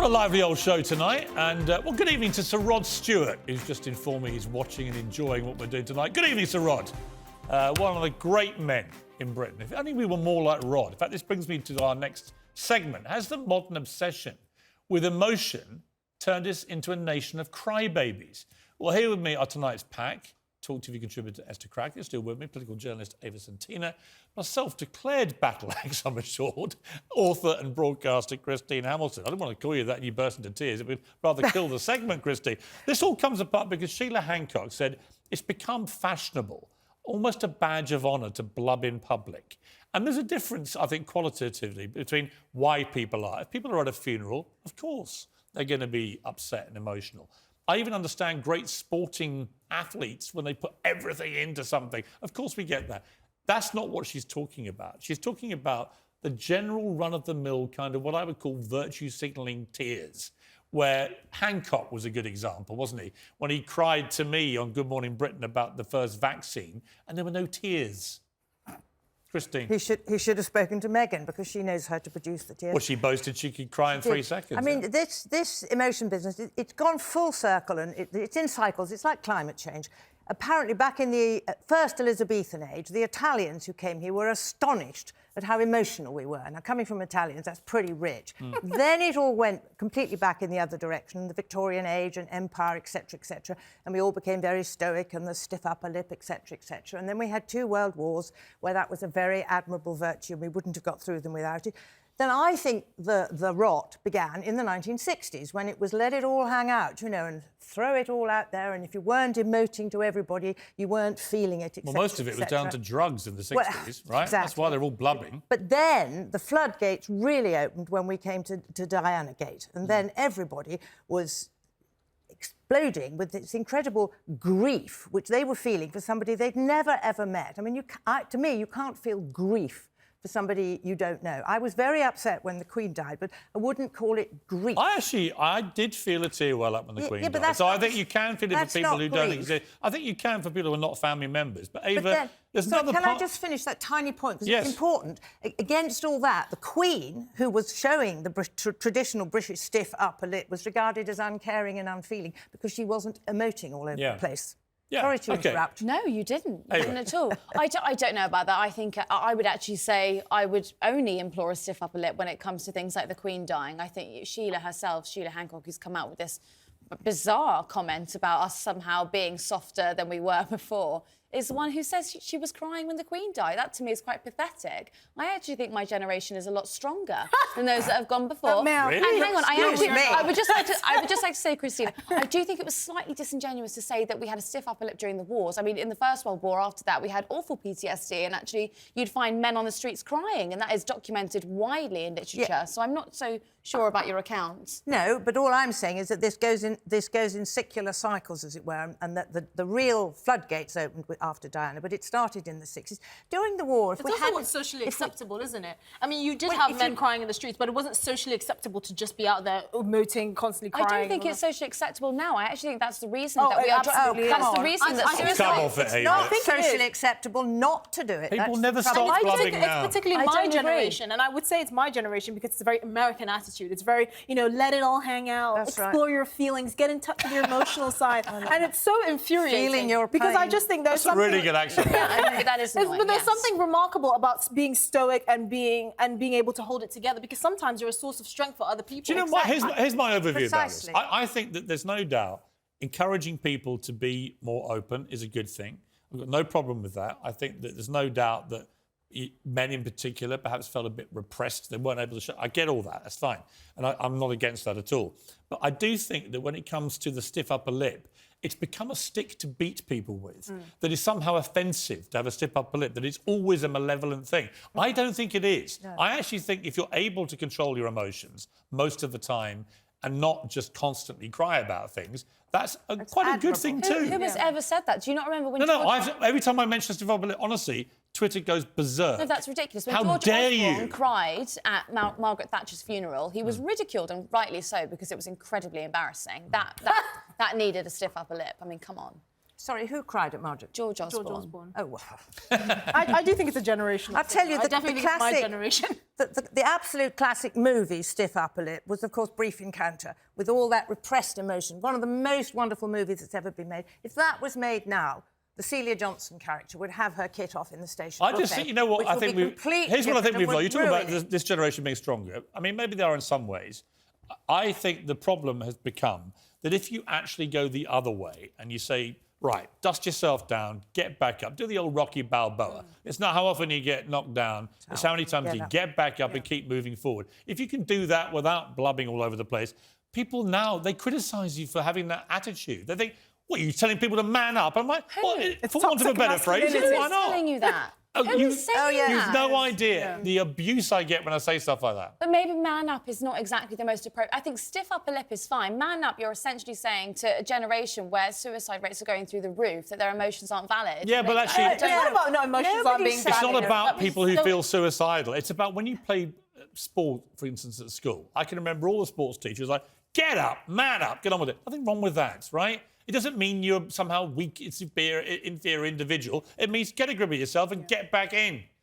a lively old show tonight, and well, good evening to Sir Rod Stewart, who's just informed me he's watching and enjoying what we're doing tonight. Good evening, Sir Rod. One of the great men in Britain. If only we were more like Rod. In fact, this brings me to our next segment. Has the modern obsession with emotion turned us into a nation of crybabies? Well, here with me are tonight's pack. Talk TV contributor Esther Crackett, still with me, political journalist Ava Santina, my self-declared battle axe, I'm assured, author and broadcaster Christine Hamilton. I don't want to call you that and you burst into tears. It would rather kill the segment, Christine. This all comes apart because Sheila Hancock said it's become fashionable, almost a badge of honour to blub in public. And there's a difference, I think, qualitatively between why people are. If people are at a funeral, of course, they're going to be upset and emotional. I even understand great sporting athletes when they put everything into something. Of course we get that. That's not what she's talking about. She's talking about the general run-of-the-mill kind of what I would call virtue signalling tears, where Hancock was a good example, wasn't he? When he cried to me on Good Morning Britain about the first vaccine and there were no tears. Christine. He should have spoken to Meghan because she knows how to produce the tears. Well, she boasted she could cry in 3 seconds. I mean, this emotion business, it's gone full circle and it's in cycles. It's like climate change. Apparently, back in the first Elizabethan age, the Italians who came here were astonished at how emotional we were. Now, coming from Italians, that's pretty rich. Then it all went completely back in the other direction, the Victorian age and empire, etc., and we all became very stoic and the stiff upper lip, etc., etc. And then we had 2 world wars where that was a very admirable virtue and we wouldn't have got through them without it. Then I think the rot began in the 1960s when it was let it all hang out, you know, and throw it all out there. And if you weren't emoting to everybody, you weren't feeling it, etc. Well, most of it was down to drugs in the 60s, right? Exactly. That's why they're all blubbing. But then the floodgates really opened when we came to Diana Gate. And then everybody was exploding with this incredible grief, which they were feeling for somebody they'd never, ever met. I mean, to me, you can't feel grief for somebody you don't know. I was very upset when the Queen died, but I wouldn't call it grief. I did feel a tear well up when the Queen died. So I think you can feel it for people who don't exist. I think you can for people who are not family members. But Ava, there's another part... Can I just finish that tiny point? Because it's important. Against all that, the Queen, who was showing the traditional British stiff upper lip, was regarded as uncaring and unfeeling because she wasn't emoting all over the place. Yeah. Sorry to interrupt. No, you didn't. You didn't at all. I don't know about that. I think I would actually say I would only implore a stiff upper lip when it comes to things like the Queen dying. I think Sheila Hancock, who's come out with this bizarre comment about us somehow being softer than we were before, is the one who says she was crying when the Queen died. That, to me, is quite pathetic. I actually think my generation is a lot stronger than those that have gone before. Really? And hang on, I would just like to say, Christine, I do think it was slightly disingenuous to say that we had a stiff upper lip during the wars. I mean, in the First World War, after that, we had awful PTSD, and actually, you'd find men on the streets crying, and that is documented widely in literature. Yeah. So I'm not so sure about your accounts. No, but all I'm saying is that this goes in secular cycles, as it were, and that the real floodgates opened after Diana, but it started in the 60s. During the war... It's also what's socially acceptable, isn't it? I mean, you did have men crying in the streets, but it wasn't socially acceptable to just be out there emoting, constantly crying. I don't think it's socially acceptable now. I actually think that's the reason that we are... That's the reason that... Come off it, Ava. It's not socially acceptable not to do it. People never stop blubbing now. It's particularly my generation, and I would say it's my generation because it's a very American attitude. It's very, you know, let it all hang out, explore your feelings, get in touch with your emotional side. And it's so infuriating. Feeling your pain. Because I just think there's something... really good accent. That is annoying, but there's something remarkable about being stoic and being able to hold it together, because sometimes you're a source of strength for other people. Do you know what? Here's my overview about this. Precisely. I think that there's no doubt encouraging people to be more open is a good thing. I've got no problem with that. I think that there's no doubt that men in particular perhaps felt a bit repressed. They weren't able to show. I get all that. That's fine. And I'm not against that at all. But I do think that when it comes to the stiff upper lip, it's become a stick to beat people with, that is somehow offensive to have a stiff upper lip, that it's always a malevolent thing. I don't think it is. No. I actually think if you're able to control your emotions most of the time and not just constantly cry about things, that's quite a good thing too. Who has ever said that? Do you not remember when... Every time I mention stiff upper lip, honestly, Twitter goes berserk. No, that's ridiculous. When How dare Osborne cried at Margaret Thatcher's funeral, he was ridiculed, and rightly so, because it was incredibly embarrassing. That needed a stiff upper lip. I mean, come on. Sorry, who cried at Margaret? George Osborne. George Osborne. Oh, well. I do think it's a generational I'll tell you, I definitely think it's my generation. The absolute classic movie, Stiff Upper Lip, was, of course, Brief Encounter, with all that repressed emotion. One of the most wonderful movies that's ever been made. If that was made now, the Celia Johnson character would have her kit off in the station. I just think, you know what, I think here's what I think we've lost. You're talking about this generation being stronger. I mean, maybe they are in some ways. I think the problem has become that if you actually go the other way and you say, right, dust yourself down, get back up, do the old Rocky Balboa. It's not how often you get knocked down, it's how many times you get back up and keep moving forward. If you can do that without blubbing all over the place, people now, they criticise you for having that attitude. They think, what, are you telling people to man up? I'm like, well, for want of a better phrase, Who why is not? telling you that? You've that? no idea the abuse I get when I say stuff like that. But maybe man up is not exactly the most appropriate. I think stiff upper lip is fine. Man up, you're essentially saying to a generation where suicide rates are going through the roof that their emotions aren't valid. Yeah, but actually... It's not about no emotions aren't being valid. It's not about people who feel suicidal. It's about when you play sport, for instance, at school. I can remember all the sports teachers like, get up, man up, get on with it. Nothing wrong with that, right? It doesn't mean you're somehow weak, inferior individual. It means get a grip of yourself and get back in.